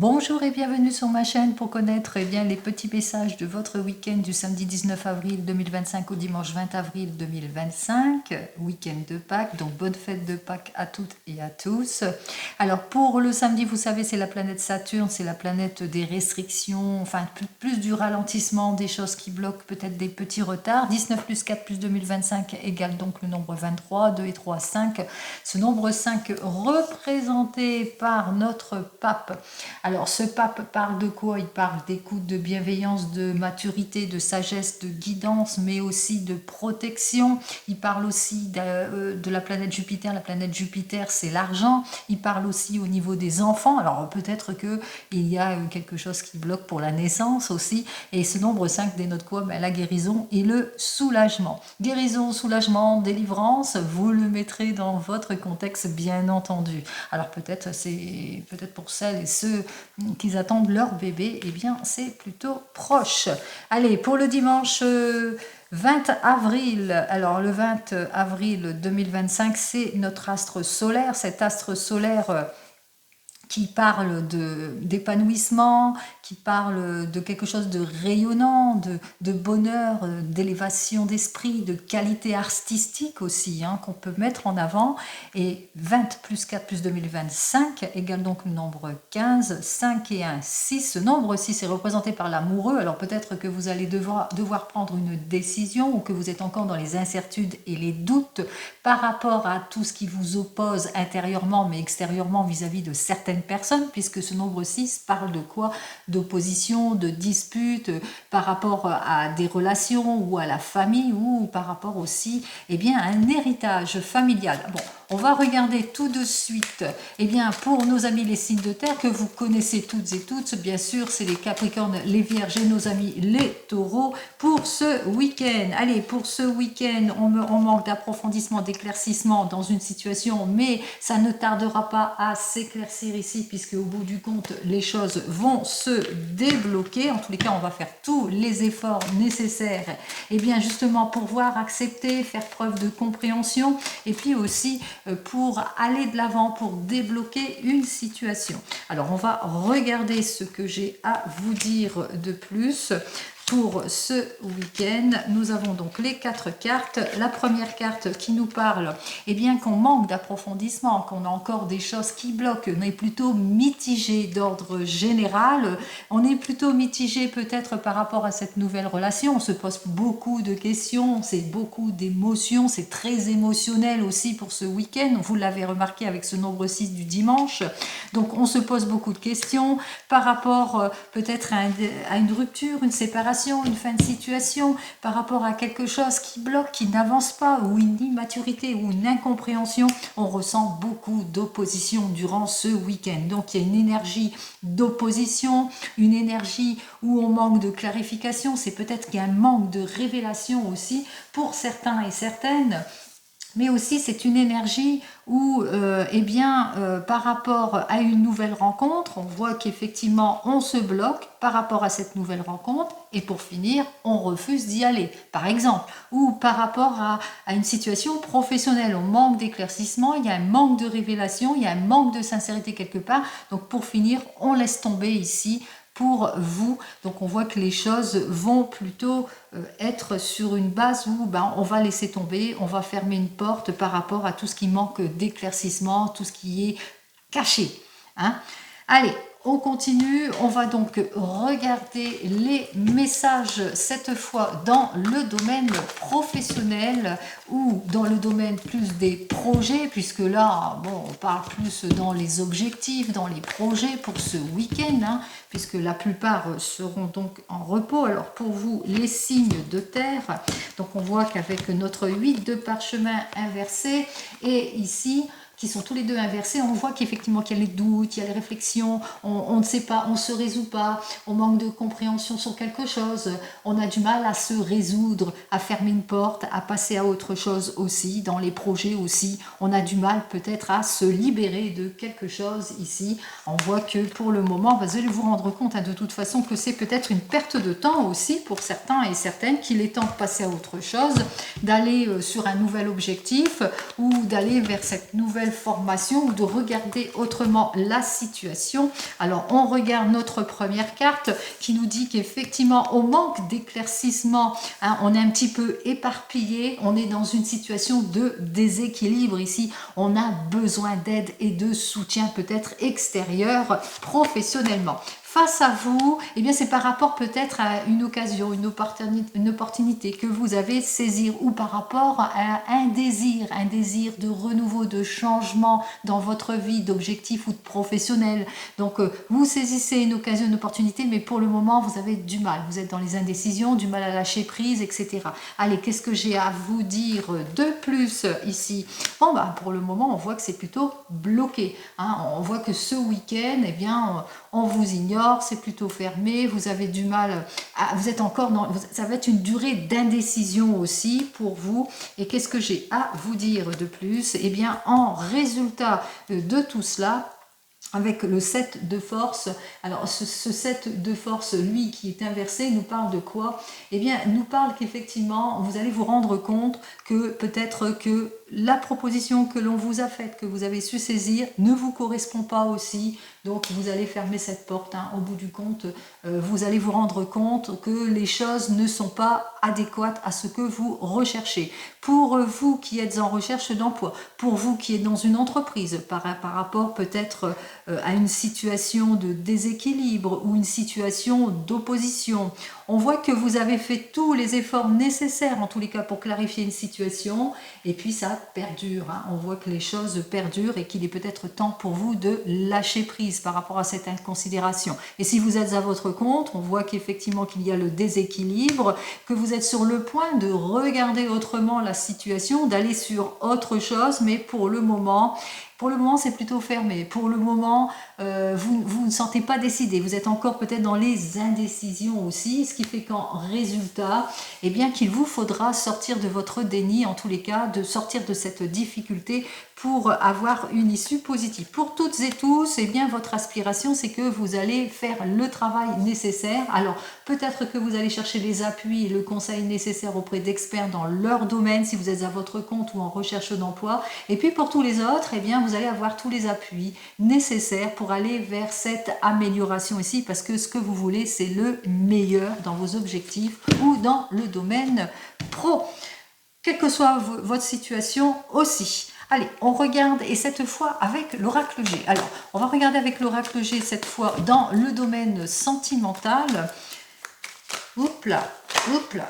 Bonjour et bienvenue sur ma chaîne pour connaître les petits messages de votre week-end du samedi 19 avril 2025 au dimanche 20 avril 2025, week-end de Pâques, donc bonne fête de Pâques à toutes et à tous. Alors pour le samedi, vous savez, c'est la planète Saturne, c'est la planète des restrictions, enfin plus du ralentissement, des choses qui bloquent, peut-être des petits retards. 19 plus 4 plus 2025 égale donc le nombre 23, 2 et 3, 5. Ce nombre 5 représenté par notre pape. Alors, ce pape parle de quoi? Il parle d'écoute, de bienveillance, de maturité, de sagesse, de guidance, mais aussi de protection. Il parle aussi de la planète Jupiter. La planète Jupiter, c'est l'argent. Il parle aussi au niveau des enfants. Alors, peut-être qu'il y a quelque chose qui bloque pour la naissance aussi. Et ce nombre 5 dénote quoi? La guérison et le soulagement. Guérison, soulagement, délivrance, vous le mettrez dans votre contexte, bien entendu. Alors, peut-être pour celles et ceux qu'ils attendent leur bébé, eh bien c'est plutôt proche. Allez, pour le dimanche 20 avril, alors le 20 avril 2025, c'est notre astre solaire, cet astre solaire qui parle d'épanouissement, qui parle de quelque chose de rayonnant, de bonheur, d'élévation d'esprit, de qualité artistique aussi, qu'on peut mettre en avant. Et 20 plus 4 plus 2025 égale donc le nombre 15, 5 et 1, 6. Ce nombre 6 est représenté par l'amoureux. Alors peut-être que vous allez devoir prendre une décision ou que vous êtes encore dans les incertitudes et les doutes par rapport à tout ce qui vous oppose intérieurement mais extérieurement vis-à-vis de certaines personnes, puisque ce nombre 6 parle de quoi? D'opposition, de dispute par rapport à des relations ou à la famille ou par rapport aussi à un héritage familial. Bon, on va regarder tout de suite pour nos amis les signes de terre que vous connaissez toutes et toutes, bien sûr, c'est les Capricornes, les Vierges et nos amis les Taureaux pour ce week-end. Allez, pour ce week-end, on manque d'approfondissement, d'éclaircissement dans une situation, mais ça ne tardera pas à s'éclaircir ici, puisque au bout du compte, les choses vont se débloquer. En tous les cas, on va faire tous les efforts nécessaires, justement pour pouvoir accepter, faire preuve de compréhension, et puis aussi pour aller de l'avant, pour débloquer une situation. Alors, on va regarder ce que j'ai à vous dire de plus. Pour ce week-end, nous avons donc les 4 cartes. La première carte qui nous parle, qu'on manque d'approfondissement, qu'on a encore des choses qui bloquent. On est plutôt mitigé d'ordre général. On est plutôt mitigé peut-être par rapport à cette nouvelle relation. On se pose beaucoup de questions, c'est beaucoup d'émotions, c'est très émotionnel aussi pour ce week-end. Vous l'avez remarqué avec ce nombre 6 du dimanche. Donc on se pose beaucoup de questions par rapport peut-être à une rupture, une séparation, une fin de situation, par rapport à quelque chose qui bloque, qui n'avance pas, ou une immaturité, ou une incompréhension. On ressent beaucoup d'opposition durant ce week-end. Donc il y a une énergie d'opposition, une énergie où on manque de clarification. C'est peut-être qu'il y a un manque de révélation aussi pour certains et certaines. Mais aussi c'est une énergie où par rapport à une nouvelle rencontre, on voit qu'effectivement on se bloque par rapport à cette nouvelle rencontre et pour finir on refuse d'y aller par exemple, ou par rapport à une situation professionnelle, on manque d'éclaircissement, il y a un manque de révélation, il y a un manque de sincérité quelque part, donc pour finir on laisse tomber ici pour vous. Donc on voit que les choses vont plutôt être sur une base où on va laisser tomber, on va fermer une porte par rapport à tout ce qui manque d'éclaircissement, tout ce qui est caché. Allez, on continue, on va donc regarder les messages cette fois dans le domaine professionnel ou dans le domaine plus des projets, puisque là, on parle plus dans les objectifs, dans les projets pour ce week-end, puisque la plupart seront donc en repos. Alors pour vous, les signes de terre, donc on voit qu'avec notre 8 de parchemin inversé et ici, qui sont tous les deux inversés, on voit qu'effectivement qu'il y a les doutes, il y a les réflexions, on ne sait pas, on ne se résout pas, on manque de compréhension sur quelque chose, on a du mal à se résoudre, à fermer une porte, à passer à autre chose aussi, dans les projets aussi, on a du mal peut-être à se libérer de quelque chose ici. On voit que pour le moment, vous allez vous rendre compte de toute façon que c'est peut-être une perte de temps aussi pour certains et certaines, qu'il est temps de passer à autre chose, d'aller sur un nouvel objectif ou d'aller vers cette nouvelle informations ou de regarder autrement la situation. Alors, on regarde notre première carte qui nous dit qu'effectivement, on manque d'éclaircissement, hein, on est un petit peu éparpillé, on est dans une situation de déséquilibre ici, on a besoin d'aide et de soutien peut-être extérieur professionnellement. Face à vous, eh bien c'est par rapport peut-être à une occasion, une opportunité que vous avez saisir ou par rapport à un désir de renouveau, de changement dans votre vie, d'objectif ou de professionnel. Donc vous saisissez une occasion, une opportunité, mais pour le moment vous avez du mal. Vous êtes dans les indécisions, du mal à lâcher prise, etc. Allez, qu'est-ce que j'ai à vous dire de plus ici? Bon, bah, pour le moment, on voit que c'est plutôt bloqué. Hein. On voit que ce week-end, eh bien, on vous ignore, c'est plutôt fermé, vous avez du mal, vous êtes encore dans, ça va être une durée d'indécision aussi pour vous. Et qu'est-ce que j'ai à vous dire de plus? Eh bien, en résultat de tout cela, avec le 7 de force, alors ce 7 de force, lui qui est inversé, nous parle de quoi? Eh bien, nous parle qu'effectivement, vous allez vous rendre compte que peut-être que la proposition que l'on vous a faite, que vous avez su saisir, ne vous correspond pas aussi. Donc, vous allez fermer cette porte. Hein. Au bout du compte, vous allez vous rendre compte que les choses ne sont pas adéquates à ce que vous recherchez. Pour vous qui êtes en recherche d'emploi, pour vous qui êtes dans une entreprise, par rapport peut-être à une situation de déséquilibre ou une situation d'opposition, on voit que vous avez fait tous les efforts nécessaires, en tous les cas, pour clarifier une situation, et puis ça perdure. Hein. On voit que les choses perdurent et qu'il est peut-être temps pour vous de lâcher prise par rapport à cette inconsidération. Et si vous êtes à votre compte, on voit qu'effectivement qu'il y a le déséquilibre, que vous êtes sur le point de regarder autrement la situation, d'aller sur autre chose, mais pour le moment, c'est plutôt fermé. Pour le moment, vous ne sentez pas décidé. Vous êtes encore peut-être dans les indécisions aussi, ce qui fait qu'en résultat, eh bien, qu'il vous faudra sortir de votre déni, en tous les cas, de sortir de cette difficulté pour avoir une issue positive. Pour toutes et tous, eh bien, votre aspiration, c'est que vous allez faire le travail nécessaire. Alors, peut-être que vous allez chercher les appuis et le conseil nécessaire auprès d'experts dans leur domaine, si vous êtes à votre compte ou en recherche d'emploi. Et puis, pour tous les autres, eh bien, vous allez avoir tous les appuis nécessaires pour aller vers cette amélioration ici, parce que ce que vous voulez, c'est le meilleur dans vos objectifs ou dans le domaine pro, quelle que soit votre situation aussi. Allez, on regarde, et cette fois avec l'oracle G. Alors, on va regarder avec l'oracle G cette fois dans le domaine sentimental. Oups là,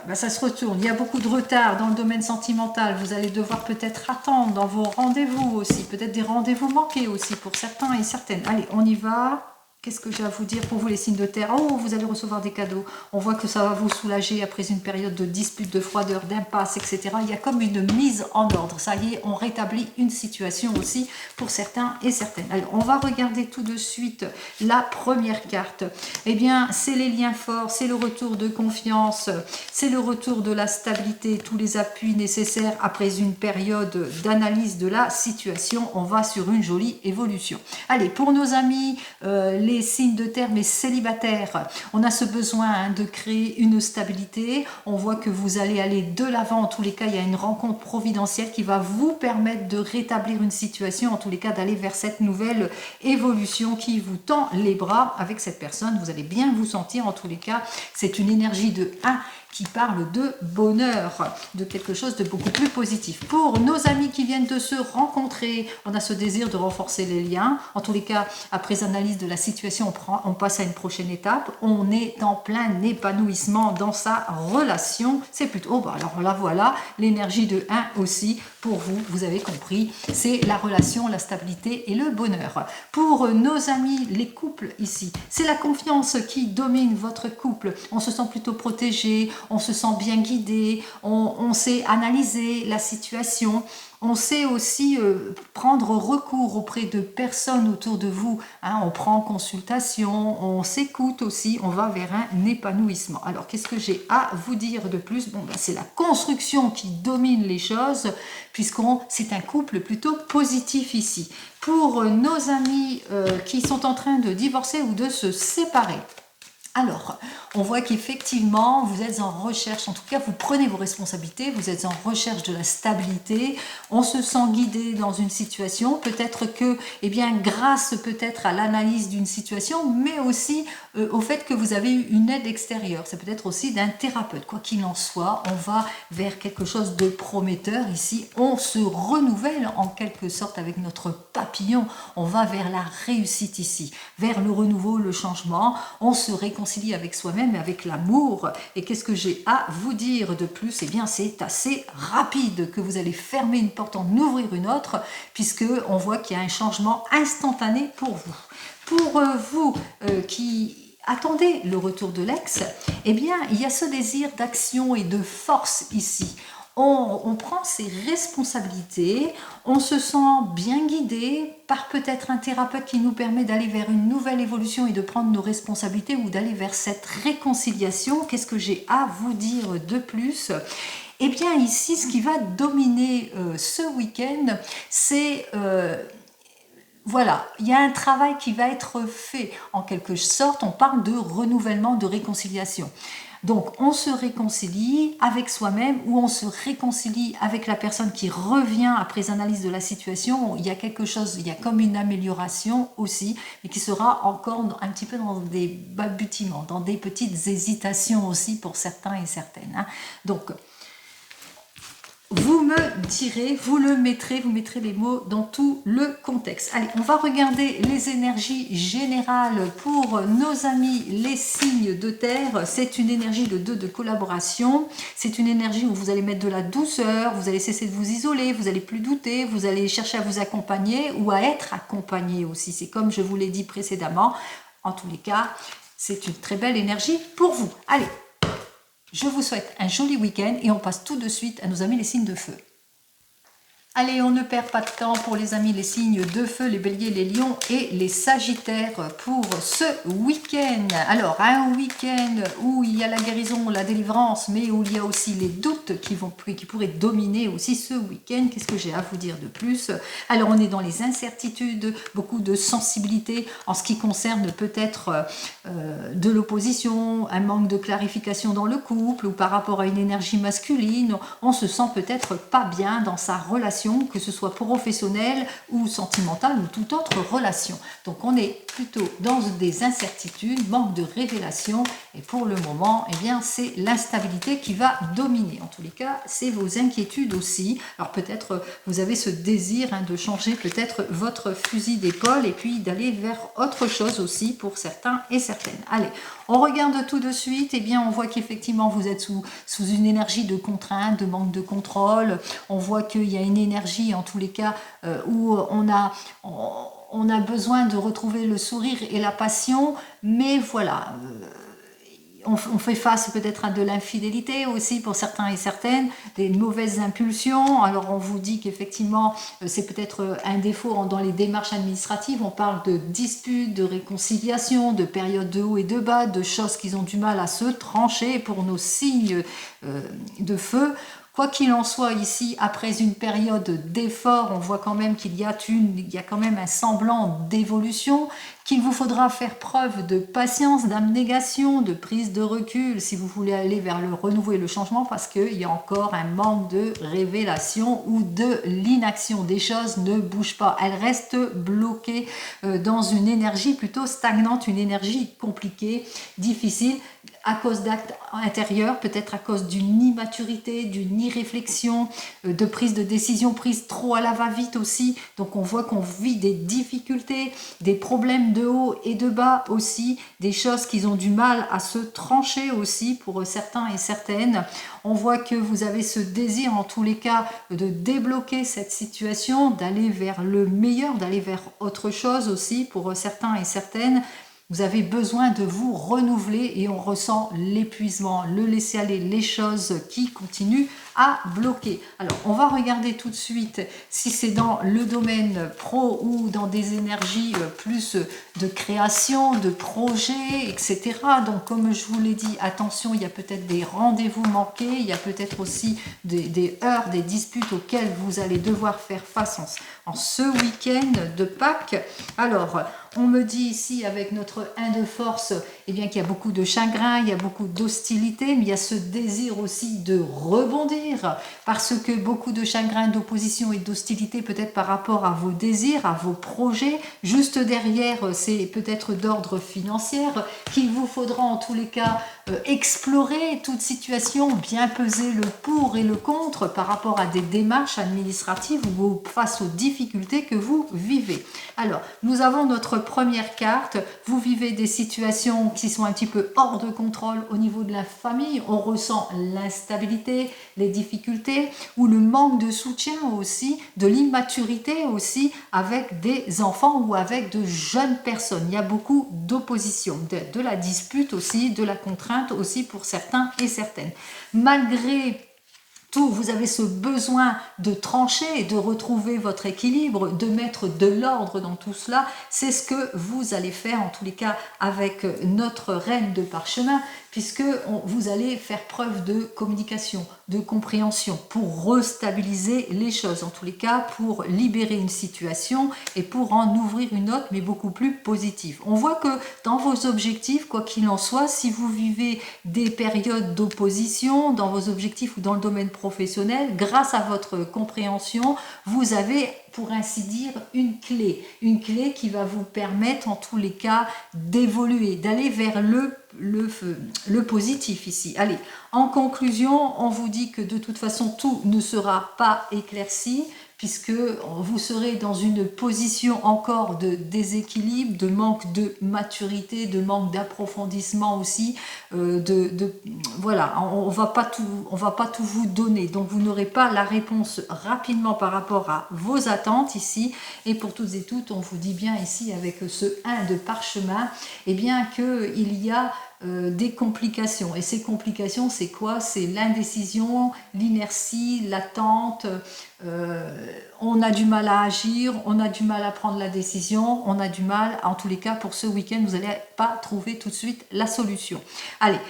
ben, ça se retourne. Il y a beaucoup de retard dans le domaine sentimental. Vous allez devoir peut-être attendre dans vos rendez-vous aussi. Peut-être des rendez-vous manqués aussi pour certains et certaines. Allez, on y va. Qu'est-ce que j'ai à vous dire pour vous les signes de terre? Oh, vous allez recevoir des cadeaux. On voit que ça va vous soulager après une période de dispute, de froideur, d'impasse, etc. Il y a comme une mise en ordre. Ça y est, on rétablit une situation aussi pour certains et certaines. Alors, on va regarder tout de suite la première carte. Eh bien, c'est les liens forts, c'est le retour de confiance, c'est le retour de la stabilité, tous les appuis nécessaires après une période d'analyse de la situation. On va sur une jolie évolution. Allez, pour nos amis, les signes de terre mais célibataires, on a ce besoin hein, de créer une stabilité. On voit que vous allez aller de l'avant. En tous les cas, il y a une rencontre providentielle qui va vous permettre de rétablir une situation, en tous les cas d'aller vers cette nouvelle évolution qui vous tend les bras avec cette personne. Vous allez bien vous sentir, en tous les cas, c'est une énergie de 1 qui parle de bonheur, de quelque chose de beaucoup plus positif. Pour nos amis qui viennent de se rencontrer, on a ce désir de renforcer les liens. En tous les cas, après analyse de la situation, on passe à une prochaine étape. On est en plein épanouissement dans sa relation. C'est plutôt, oh bah alors là voilà, l'énergie de 1 aussi, pour vous, vous avez compris, c'est la relation, la stabilité et le bonheur. Pour nos amis, les couples ici, c'est la confiance qui domine votre couple. On se sent plutôt protégé, on se sent bien guidé, on sait analyser la situation, on sait aussi prendre recours auprès de personnes autour de vous, hein, on prend consultation, on s'écoute aussi, on va vers un épanouissement. Alors qu'est-ce que j'ai à vous dire de plus? Bon, ben, c'est la construction qui domine les choses, c'est un couple plutôt positif ici. Pour nos amis qui sont en train de divorcer ou de se séparer, Alors, on voit qu'effectivement, vous êtes en recherche, en tout cas, vous prenez vos responsabilités, vous êtes en recherche de la stabilité, on se sent guidé dans une situation, peut-être que, eh bien, grâce peut-être à l'analyse d'une situation, mais aussi au fait que vous avez eu une aide extérieure, c'est peut-être aussi d'un thérapeute. Quoi qu'il en soit, on va vers quelque chose de prometteur ici, on se renouvelle en quelque sorte avec notre papillon, on va vers la réussite ici, vers le renouveau, le changement, on se réconcilie avec soi-même et avec l'amour. Et qu'est-ce que j'ai à vous dire de plus? Eh bien, c'est assez rapide que vous allez fermer une porte, en ouvrir une autre, puisque on voit qu'il y a un changement instantané pour vous. Pour vous qui attendez le retour de l'ex, eh bien, il y a ce désir d'action et de force ici. On prend ses responsabilités, on se sent bien guidé par peut-être un thérapeute qui nous permet d'aller vers une nouvelle évolution et de prendre nos responsabilités ou d'aller vers cette réconciliation. Qu'est-ce que j'ai à vous dire de plus? Eh bien ici, ce qui va dominer ce week-end, c'est... voilà, il y a un travail qui va être fait en quelque sorte, on parle de renouvellement, de réconciliation. Donc on se réconcilie avec soi-même ou on se réconcilie avec la personne qui revient après analyse de la situation. Il y a quelque chose, il y a comme une amélioration aussi, mais qui sera encore un petit peu dans des balbutiements, dans des petites hésitations aussi pour certains et certaines. Hein. Donc vous me direz, vous mettrez les mots dans tout le contexte. Allez, on va regarder les énergies générales pour nos amis les signes de terre. C'est une énergie de 2 de collaboration. C'est une énergie où vous allez mettre de la douceur, vous allez cesser de vous isoler, vous allez plus douter, vous allez chercher à vous accompagner ou à être accompagné aussi. C'est comme je vous l'ai dit précédemment. En tous les cas, c'est une très belle énergie pour vous. Allez, je vous souhaite un joli week-end et on passe tout de suite à nos amis les signes de feu. Allez, on ne perd pas de temps pour les amis les signes de feu, les béliers, les lions et les sagittaires pour ce week-end. Alors, un week-end où il y a la guérison, la délivrance, mais où il y a aussi les doutes qui pourraient dominer aussi ce week-end. Qu'est-ce que j'ai à vous dire de plus? Alors, on est dans les incertitudes, beaucoup de sensibilité en ce qui concerne peut-être de l'opposition, un manque de clarification dans le couple ou par rapport à une énergie masculine. On se sent peut-être pas bien dans sa relation, que ce soit professionnelle ou sentimentale ou toute autre relation. Donc on est plutôt dans des incertitudes, manque de révélation et pour le moment, eh bien, c'est l'instabilité qui va dominer. En tous les cas, c'est vos inquiétudes aussi. Alors peut-être vous avez ce désir de changer peut-être votre fusil d'épaule et puis d'aller vers autre chose aussi pour certains et certaines. Allez, on regarde tout de suite, eh bien on voit qu'effectivement vous êtes sous une énergie de contrainte, de manque de contrôle. On voit qu'il y a une énergie en tous les cas où on a besoin de retrouver le sourire et la passion, mais voilà, on fait face peut-être à de l'infidélité aussi pour certains et certaines, des mauvaises impulsions. Alors on vous dit qu'effectivement c'est peut-être un défaut dans les démarches administratives, on parle de disputes, de réconciliation, de périodes de haut et de bas, de choses qui ont du mal à se trancher pour nos signes de feu. Quoi qu'il en soit ici, après une période d'effort, on voit quand même qu'il y a quand même un semblant d'évolution, qu'il vous faudra faire preuve de patience, d'abnégation, de prise de recul si vous voulez aller vers le renouveau et le changement, parce qu'il y a encore un manque de révélation ou de l'inaction. Des choses ne bougent pas, elles restent bloquées dans une énergie plutôt stagnante, une énergie compliquée, difficile, à cause d'actes intérieurs, peut-être à cause d'une immaturité, d'une irréflexion, de prise de décision prise trop à la va-vite aussi. Donc on voit qu'on vit des difficultés, des problèmes de haut et de bas aussi, des choses qui ont du mal à se trancher aussi pour certains et certaines. On voit que vous avez ce désir en tous les cas de débloquer cette situation, d'aller vers le meilleur, d'aller vers autre chose aussi pour certains et certaines. Vous avez besoin de vous renouveler et on ressent l'épuisement, le laisser aller, les choses qui continuent à bloquer. Alors, on va regarder tout de suite si c'est dans le domaine pro ou dans des énergies plus de création, de projet, etc. Donc, comme je vous l'ai dit, attention, il y a peut-être des rendez-vous manqués, il y a peut-être aussi des heurts, des disputes auxquelles vous allez devoir faire face en ce week-end de Pâques. Alors, on me dit ici avec notre 1 de force, eh bien qu'il y a beaucoup de chagrin, il y a beaucoup d'hostilité, mais il y a ce désir aussi de rebondir, parce que beaucoup de chagrin, d'opposition et d'hostilité peut-être par rapport à vos désirs, à vos projets. Juste derrière, c'est peut-être d'ordre financier qu'il vous faudra en tous les cas explorer toute situation, bien peser le pour et le contre par rapport à des démarches administratives ou face aux difficultés que vous vivez. Alors, nous avons notre première carte. Vous vivez des situations qui sont un petit peu hors de contrôle au niveau de la famille. On ressent l'instabilité, les difficultés ou le manque de soutien aussi, de l'immaturité aussi avec des enfants ou avec de jeunes personnes. Il y a beaucoup d'opposition, de la dispute aussi, de la contrainte aussi pour certains et certaines. Malgré tout, vous avez ce besoin de trancher, de retrouver votre équilibre, de mettre de l'ordre dans tout cela. C'est ce que vous allez faire en tous les cas avec notre reine de parchemin, puisque vous allez faire preuve de communication, de compréhension pour restabiliser les choses, en tous les cas pour libérer une situation et pour en ouvrir une autre, mais beaucoup plus positive. On voit que dans vos objectifs, quoi qu'il en soit, si vous vivez des périodes d'opposition dans vos objectifs ou dans le domaine professionnel, grâce à votre compréhension, vous avez, pour ainsi dire, une clé qui va vous permettre en tous les cas d'évoluer, d'aller vers le positif ici. Allez, en conclusion, on vous dit que de toute façon tout ne sera pas éclairci, puisque vous serez dans une position encore de déséquilibre, de manque de maturité, de manque d'approfondissement aussi, voilà, on va pas tout vous donner, donc vous n'aurez pas la réponse rapidement par rapport à vos attentes ici, et pour toutes et toutes, on vous dit bien ici avec ce 1 de parchemin, eh bien qu'il y a des complications. Et ces complications, c'est quoi? C'est l'indécision, l'inertie, l'attente. On a du mal à agir, on a du mal à prendre la décision, on a du mal, en tous les cas, pour ce week-end, vous n'allez pas trouver tout de suite la solution. Allez.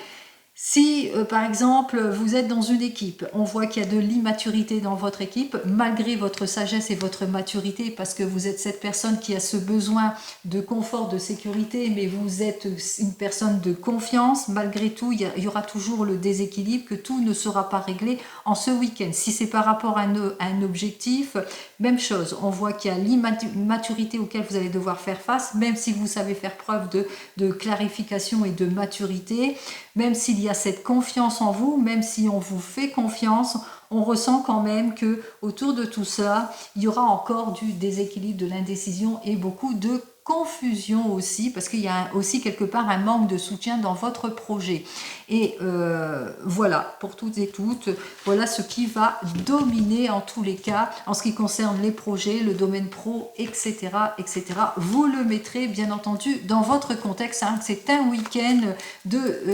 Si, par exemple, vous êtes dans une équipe, on voit qu'il y a de l'immaturité dans votre équipe, malgré votre sagesse et votre maturité, parce que vous êtes cette personne qui a ce besoin de confort, de sécurité, mais vous êtes une personne de confiance, malgré tout, il y aura toujours le déséquilibre, que tout ne sera pas réglé en ce week-end. Si c'est par rapport à un objectif, même chose, on voit qu'il y a l'immaturité auquel vous allez devoir faire face, même si vous savez faire preuve de clarification et de maturité, même s'il y a cette confiance en vous, même si on vous fait confiance, on ressent quand même que autour de tout ça, il y aura encore du déséquilibre, de l'indécision et beaucoup de confusion aussi, parce qu'il y a aussi quelque part un manque de soutien dans votre projet. Et voilà, pour toutes et toutes, voilà ce qui va dominer en tous les cas, en ce qui concerne les projets, le domaine pro, etc. etc. Vous le mettrez bien entendu dans votre contexte, hein. C'est un week-end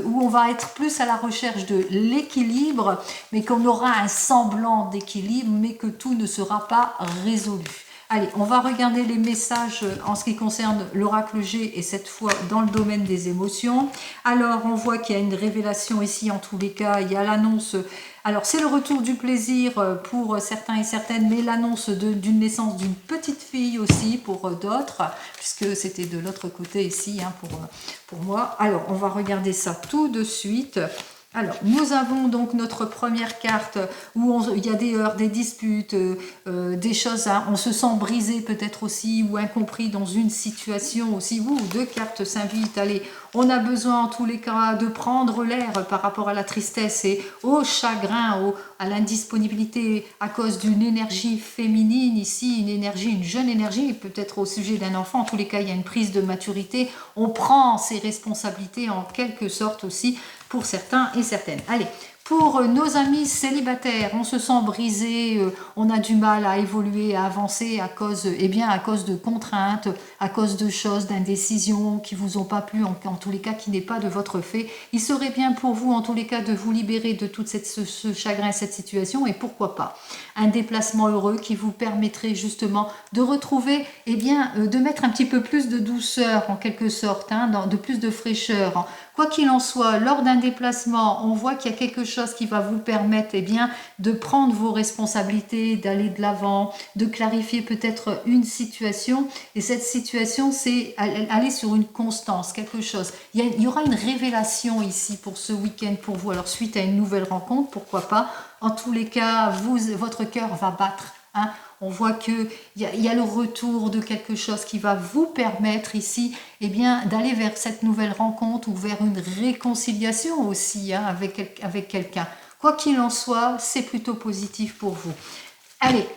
où on va être plus à la recherche de l'équilibre, mais qu'on aura un semblant d'équilibre, mais que tout ne sera pas résolu. Allez, on va regarder les messages en ce qui concerne l'oracle G et cette fois dans le domaine des émotions. Alors, on voit qu'il y a une révélation ici en tous les cas. Il y a l'annonce, alors c'est le retour du plaisir pour certains et certaines, mais l'annonce d'une naissance d'une petite fille aussi pour d'autres, puisque c'était de l'autre côté ici hein, pour moi. Alors, on va regarder ça tout de suite. Alors, nous avons donc notre première carte où il y a des heurts, des disputes, des choses, hein, on se sent brisé peut-être aussi ou incompris dans une situation aussi. Deux cartes s'invitent, allez, on a besoin en tous les cas de prendre l'air par rapport à la tristesse et au chagrin, à l'indisponibilité à cause d'une énergie féminine ici, une jeune énergie, peut-être au sujet d'un enfant. En tous les cas, il y a une prise de maturité. On prend ses responsabilités en quelque sorte aussi pour certains et certaines. Allez, pour nos amis célibataires, on se sent brisé, on a du mal à évoluer, à avancer à cause de contraintes, à cause de choses, d'indécisions qui vous ont pas plu, en tous les cas qui n'est pas de votre fait. Il serait bien pour vous en tous les cas de vous libérer de toute ce chagrin, cette situation, et pourquoi pas un déplacement heureux qui vous permettrait justement de retrouver, de mettre un petit peu plus de douceur en quelque sorte, hein, de plus de fraîcheur, Quoi qu'il en soit, lors d'un déplacement, on voit qu'il y a quelque chose qui va vous permettre bien, de prendre vos responsabilités, d'aller de l'avant, de clarifier peut-être une situation. Et cette situation, c'est aller sur une constance, quelque chose. Il y aura une révélation ici pour ce week-end pour vous. Alors suite à une nouvelle rencontre, pourquoi pas. En tous les cas, votre cœur va battre. Hein. On voit qu'il y a le retour de quelque chose qui va vous permettre ici d'aller vers cette nouvelle rencontre ou vers une réconciliation aussi avec quelqu'un. Quoi qu'il en soit, c'est plutôt positif pour vous. Allez,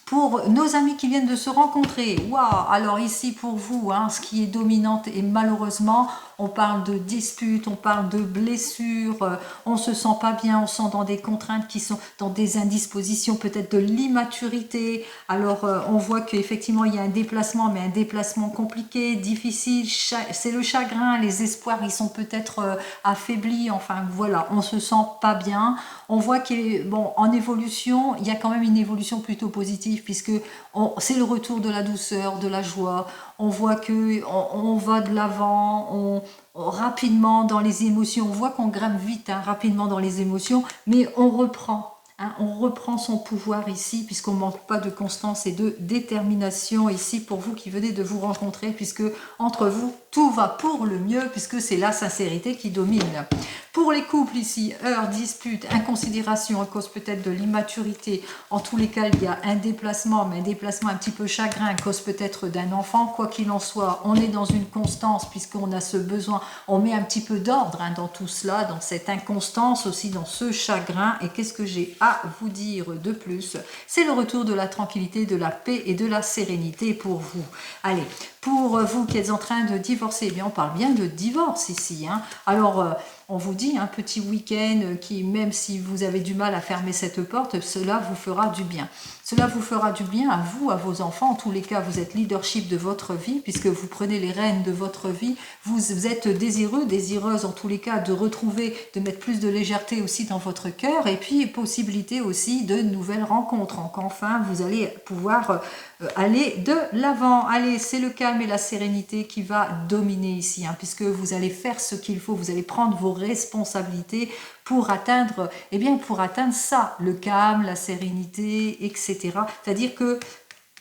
pour nos amis qui viennent de se rencontrer, waouh, alors ici pour vous, ce qui est dominant et malheureusement, on parle de disputes, on parle de blessures, on se sent pas bien, on sent dans des contraintes qui sont dans des indispositions, peut-être de l'immaturité. Alors on voit qu'effectivement il y a un déplacement, mais un déplacement compliqué, difficile, c'est le chagrin, les espoirs ils sont peut-être affaiblis, enfin voilà, on se sent pas bien. On voit qu'en évolution, il y a quand même une évolution plutôt positive puisque c'est le retour de la douceur, de la joie. On voit qu'on va de l'avant, rapidement dans les émotions. On voit qu'on grimpe vite rapidement dans les émotions, mais on reprend. On reprend son pouvoir ici, puisqu'on ne manque pas de constance et de détermination ici pour vous qui venez de vous rencontrer, puisque entre vous, tout va pour le mieux, puisque c'est la sincérité qui domine. Pour les couples ici, heurts, disputes, inconsidération à cause peut-être de l'immaturité. En tous les cas, il y a un déplacement, mais un déplacement un petit peu chagrin à cause peut-être d'un enfant. Quoi qu'il en soit, on est dans une constance puisqu'on a ce besoin. On met un petit peu d'ordre dans tout cela, dans cette inconstance aussi, dans ce chagrin. Et qu'est-ce que j'ai à vous dire de plus? C'est le retour de la tranquillité, de la paix et de la sérénité pour vous. Allez, pour vous qui êtes en train de divorcer, on parle bien de divorce ici. Alors, on vous dit un petit week-end qui, même si vous avez du mal à fermer cette porte, cela vous fera du bien. Cela vous fera du bien à vous, à vos enfants. En tous les cas, vous êtes leadership de votre vie puisque vous prenez les rênes de votre vie. Vous êtes désireux, désireuse en tous les cas de retrouver, de mettre plus de légèreté aussi dans votre cœur et puis possibilité aussi de nouvelles rencontres. Donc enfin, vous allez pouvoir aller de l'avant. Allez, c'est le calme et la sérénité qui va dominer ici puisque vous allez faire ce qu'il faut, vous allez prendre vos responsabilités pour atteindre, pour atteindre ça, le calme, la sérénité, etc. C'est-à-dire que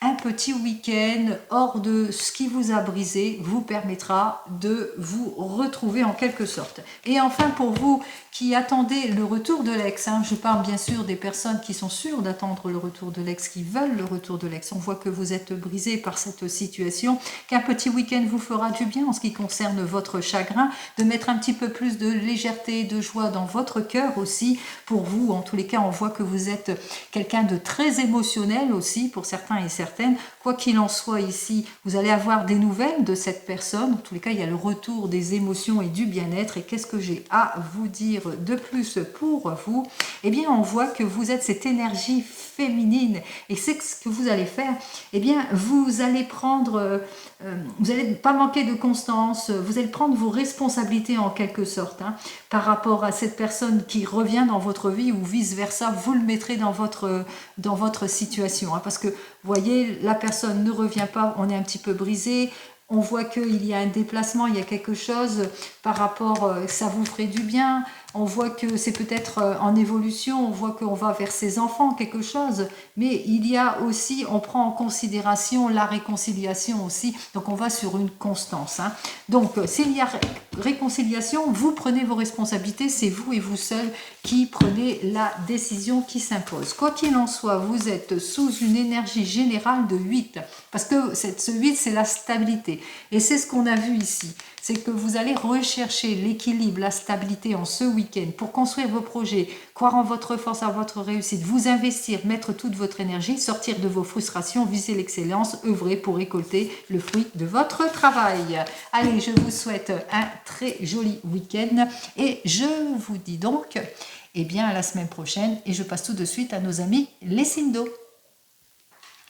un petit week-end hors de ce qui vous a brisé vous permettra de vous retrouver en quelque sorte. Et enfin, pour vous qui attendez le retour de l'ex, je parle bien sûr des personnes qui sont sûres d'attendre le retour de l'ex, qui veulent le retour de l'ex. On voit que vous êtes brisé par cette situation, qu'un petit week-end vous fera du bien en ce qui concerne votre chagrin, de mettre un petit peu plus de légèreté, de joie dans votre cœur aussi. Pour vous, en tous les cas, on voit que vous êtes quelqu'un de très émotionnel aussi, pour certains et certaines. Quoi qu'il en soit ici, vous allez avoir des nouvelles de cette personne. En tous les cas, il y a le retour des émotions et du bien-être. Et qu'est-ce que j'ai à vous dire de plus pour vous? On voit que vous êtes cette énergie féminine. Et c'est ce que vous allez faire. Vous allez prendre... vous n'allez pas manquer de constance. Vous allez prendre vos responsabilités en quelque sorte. Par rapport à cette personne qui revient dans votre vie ou vice-versa, vous le mettrez dans votre situation. Parce que, vous voyez, la personne ne revient pas, on est un petit peu brisé. On voit qu'il y a un déplacement, il y a quelque chose par rapport, ça vous ferait du bien. On voit que c'est peut-être en évolution, on voit qu'on va vers ses enfants, quelque chose. Mais il y a aussi, on prend en considération la réconciliation aussi. Donc on va sur une constance. Donc s'il y a réconciliation, vous prenez vos responsabilités, c'est vous et vous seul qui prenez la décision qui s'impose. Quoi qu'il en soit, vous êtes sous une énergie générale de 8. Parce que ce 8, c'est la stabilité. Et c'est ce qu'on a vu ici. C'est que vous allez rechercher l'équilibre, la stabilité en ce week-end pour construire vos projets, croire en votre force, en votre réussite, vous investir, mettre toute votre énergie, sortir de vos frustrations, viser l'excellence, œuvrer pour récolter le fruit de votre travail. Allez, je vous souhaite un très joli week-end et je vous dis donc à la semaine prochaine et je passe tout de suite à nos amis les signes d'eau.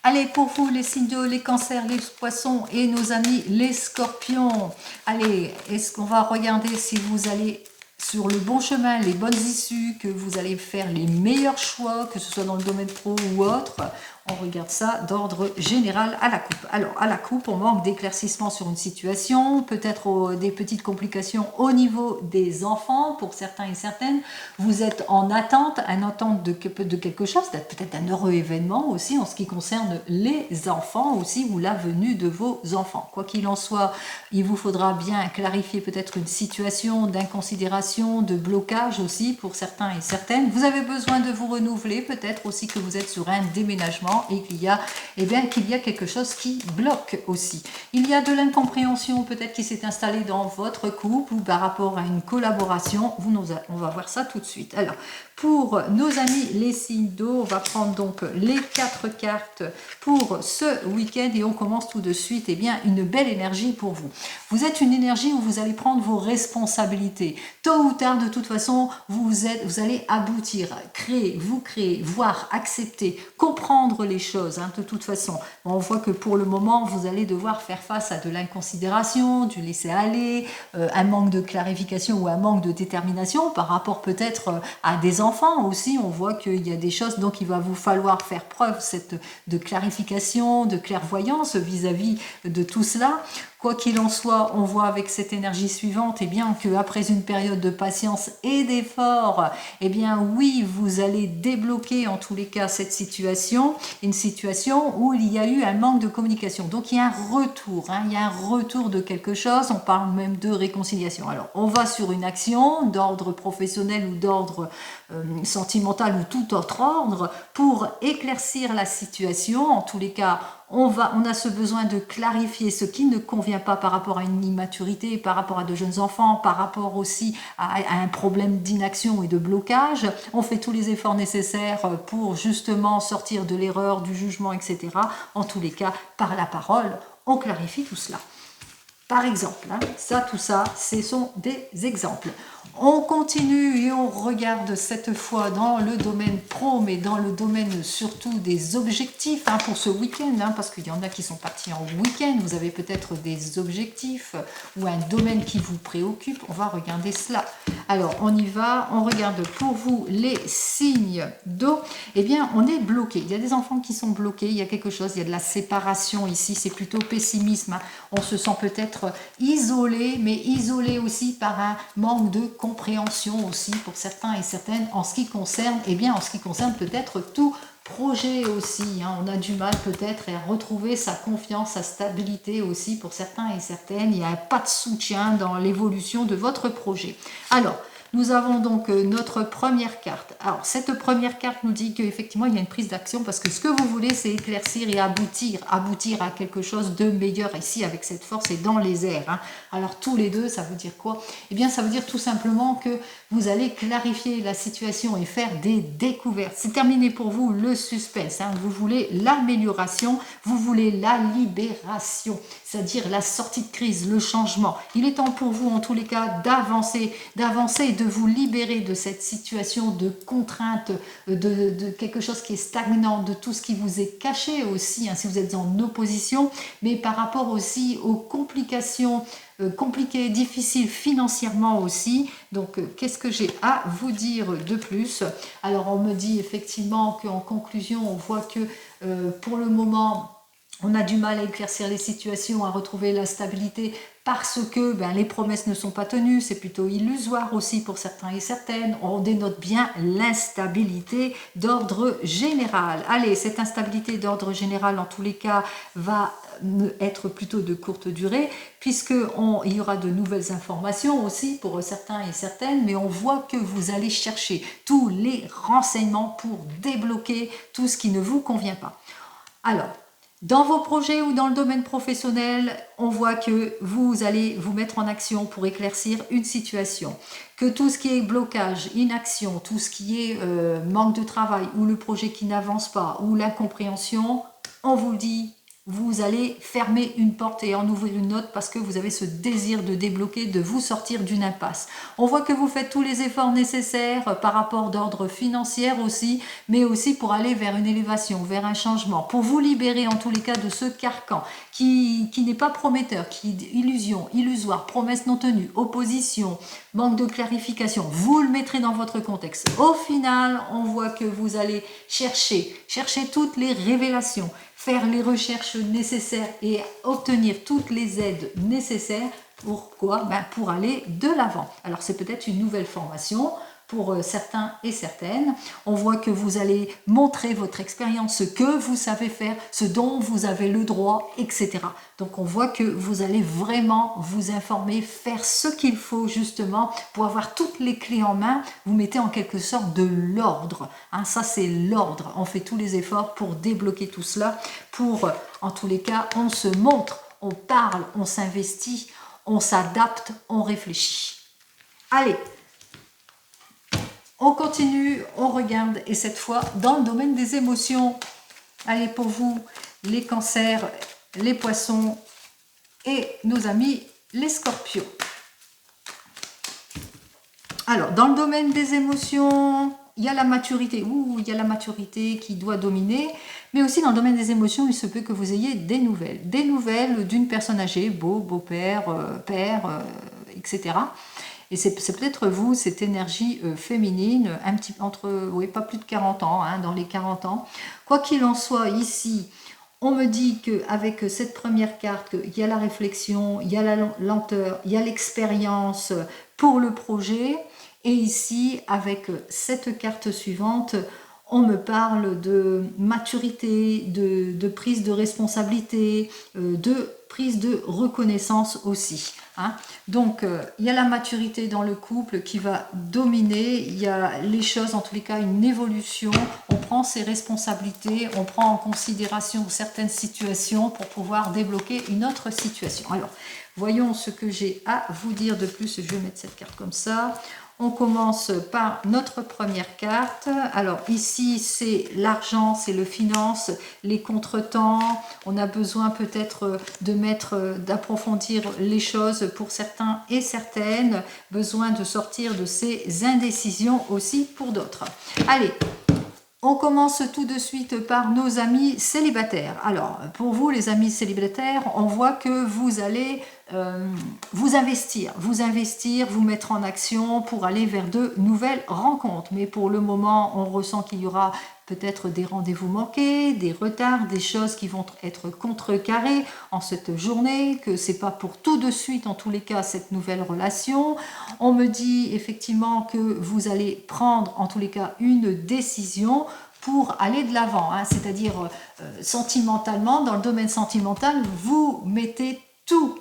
Allez, pour vous, les signes d'eau, les cancers, les poissons et nos amis les scorpions. Allez, est-ce qu'on va regarder si vous allez sur le bon chemin, les bonnes issues, que vous allez faire les meilleurs choix, que ce soit dans le domaine pro ou autre. On regarde ça d'ordre général à la coupe. Alors, à la coupe, on manque d'éclaircissement sur une situation, peut-être des petites complications au niveau des enfants, pour certains et certaines. Vous êtes en attente de quelque chose, peut-être d'un heureux événement aussi, en ce qui concerne les enfants aussi, ou la venue de vos enfants. Quoi qu'il en soit, il vous faudra bien clarifier peut-être une situation d'inconsidération, de blocage aussi, pour certains et certaines. Vous avez besoin de vous renouveler, peut-être aussi que vous êtes sur un déménagement, et qu'il y a quelque chose qui bloque aussi. Il y a de l'incompréhension peut-être qui s'est installée dans votre couple ou par rapport à une collaboration. On va voir ça tout de suite. Alors, pour nos amis les signes d'eau, on va prendre donc les 4 cartes pour ce week-end et on commence tout de suite. Eh bien, une belle énergie pour vous. Vous êtes une énergie où vous allez prendre vos responsabilités. Tôt ou tard, de toute façon, vous allez aboutir, créer, voir, accepter, comprendre les choses. De toute façon, on voit que pour le moment, vous allez devoir faire face à de l'inconsidération, du laisser-aller, un manque de clarification ou un manque de détermination par rapport peut-être à des enfants aussi. On voit qu'il y a des choses, donc il va vous falloir faire preuve de clarification, de clairvoyance vis-à-vis de tout cela. Quoi qu'il en soit, on voit avec cette énergie suivante, eh bien, qu'après une période de patience et d'effort, eh bien, oui, vous allez débloquer en tous les cas cette situation, une situation où il y a eu un manque de communication. Donc, il y a un retour, il y a un retour de quelque chose, on parle même de réconciliation. Alors, on va sur une action d'ordre professionnel ou d'ordre sentimental ou tout autre ordre pour éclaircir la situation. En tous les cas, on a ce besoin de clarifier ce qui ne convient pas par rapport à une immaturité, par rapport à de jeunes enfants, par rapport aussi à un problème d'inaction et de blocage. On fait tous les efforts nécessaires pour justement sortir de l'erreur, du jugement, etc. En tous les cas, par la parole, on clarifie tout cela. Par exemple, tout ça, ce sont des exemples. On continue et on regarde cette fois dans le domaine pro, mais dans le domaine surtout des objectifs pour ce week-end, parce qu'il y en a qui sont partis en week-end. Vous avez peut-être des objectifs ou un domaine qui vous préoccupe. On va regarder cela. Alors, on y va. On regarde pour vous les signes d'eau. Eh bien, on est bloqué. Il y a des enfants qui sont bloqués. Il y a quelque chose. Il y a de la séparation ici. C'est plutôt pessimisme. On se sent peut-être isolé, mais isolé aussi par un manque de compréhension aussi pour certains et certaines en ce qui concerne, peut-être tout projet aussi. On a du mal peut-être à retrouver sa confiance, sa stabilité aussi pour certains et certaines. Il n'y a pas de soutien dans l'évolution de votre projet. Alors, nous avons donc notre première carte. Alors, cette première carte nous dit qu'effectivement, il y a une prise d'action parce que ce que vous voulez, c'est éclaircir et aboutir à quelque chose de meilleur ici avec cette force et dans les airs. Alors, tous les deux, ça veut dire quoi? Eh bien, ça veut dire tout simplement que vous allez clarifier la situation et faire des découvertes. C'est terminé pour vous le suspense. Vous voulez l'amélioration, vous voulez la libération, c'est-à-dire la sortie de crise, le changement. Il est temps pour vous, en tous les cas, d'avancer et de vous libérer de cette situation de contrainte, de quelque chose qui est stagnant, de tout ce qui vous est caché aussi, si vous êtes en opposition, mais par rapport aussi aux complications compliquées, difficiles financièrement aussi. Donc, qu'est-ce que j'ai à vous dire de plus? Alors, on me dit effectivement qu'en conclusion, on voit que pour le moment, on a du mal à éclaircir les situations, à retrouver la stabilité parce que les promesses ne sont pas tenues, c'est plutôt illusoire aussi pour certains et certaines. On dénote bien l'instabilité d'ordre général. Allez, cette instabilité d'ordre général, en tous les cas, va être plutôt de courte durée, puisqu'il y aura de nouvelles informations aussi pour certains et certaines, mais on voit que vous allez chercher tous les renseignements pour débloquer tout ce qui ne vous convient pas. Alors, dans vos projets ou dans le domaine professionnel, on voit que vous allez vous mettre en action pour éclaircir une situation. Que tout ce qui est blocage, inaction, tout ce qui est manque de travail ou le projet qui n'avance pas ou l'incompréhension, on vous le dit, vous allez fermer une porte et en ouvrir une autre parce que vous avez ce désir de débloquer, de vous sortir d'une impasse. On voit que vous faites tous les efforts nécessaires par rapport d'ordre financier aussi, mais aussi pour aller vers une élévation, vers un changement, pour vous libérer en tous les cas de ce carcan qui n'est pas prometteur, qui est illusion, illusoire, promesse non tenue, opposition, manque de clarification. Vous le mettrez dans votre contexte. Au final, on voit que vous allez chercher toutes les révélations, faire les recherches nécessaires et obtenir toutes les aides nécessaires. Pourquoi? Pour aller de l'avant. Alors c'est peut-être une nouvelle formation pour certains et certaines. On voit que vous allez montrer votre expérience, ce que vous savez faire, ce dont vous avez le droit, etc. Donc on voit que vous allez vraiment vous informer, faire ce qu'il faut justement pour avoir toutes les clés en main. Vous mettez en quelque sorte de l'ordre. Ça c'est l'ordre. On fait tous les efforts pour débloquer tout cela, pour, en tous les cas, on se montre, on parle, on s'investit, on s'adapte, on réfléchit. Allez, on continue, on regarde, et cette fois dans le domaine des émotions. Allez, pour vous, les cancers, les poissons et nos amis les scorpions. Alors, dans le domaine des émotions, il y a la maturité. Il y a la maturité qui doit dominer. Mais aussi dans le domaine des émotions, il se peut que vous ayez des nouvelles. Des nouvelles d'une personne âgée, beau-père, père, etc. Et c'est peut-être vous, cette énergie féminine, un petit entre, pas plus de 40 ans, dans les 40 ans. Quoi qu'il en soit, ici, on me dit qu'avec cette première carte, il y a la réflexion, il y a la lenteur, il y a l'expérience pour le projet. Et ici, avec cette carte suivante, on me parle de maturité, de prise de responsabilité, de prise de reconnaissance aussi. Donc, il y a la maturité dans le couple qui va dominer, il y a les choses, en tous les cas, une évolution, on prend ses responsabilités, on prend en considération certaines situations pour pouvoir débloquer une autre situation. Alors, voyons ce que j'ai à vous dire de plus, je vais mettre cette carte comme ça. On commence par notre première carte. Alors ici, c'est l'argent, c'est le finance, les contretemps. On a besoin peut-être d'approfondir les choses pour certains et certaines. Besoin de sortir de ces indécisions aussi pour d'autres. Allez, on commence tout de suite par nos amis célibataires. Alors, pour vous, les amis célibataires, on voit que vous allez vous investir, vous mettre en action pour aller vers de nouvelles rencontres. Mais pour le moment, on ressent qu'il y aura peut-être des rendez-vous manqués, des retards, des choses qui vont être contrecarrées en cette journée, que c'est pas pour tout de suite, en tous les cas, cette nouvelle relation. On me dit effectivement que vous allez prendre, en tous les cas, une décision pour aller de l'avant, c'est-à-dire sentimentalement, dans le domaine sentimental, vous mettez tout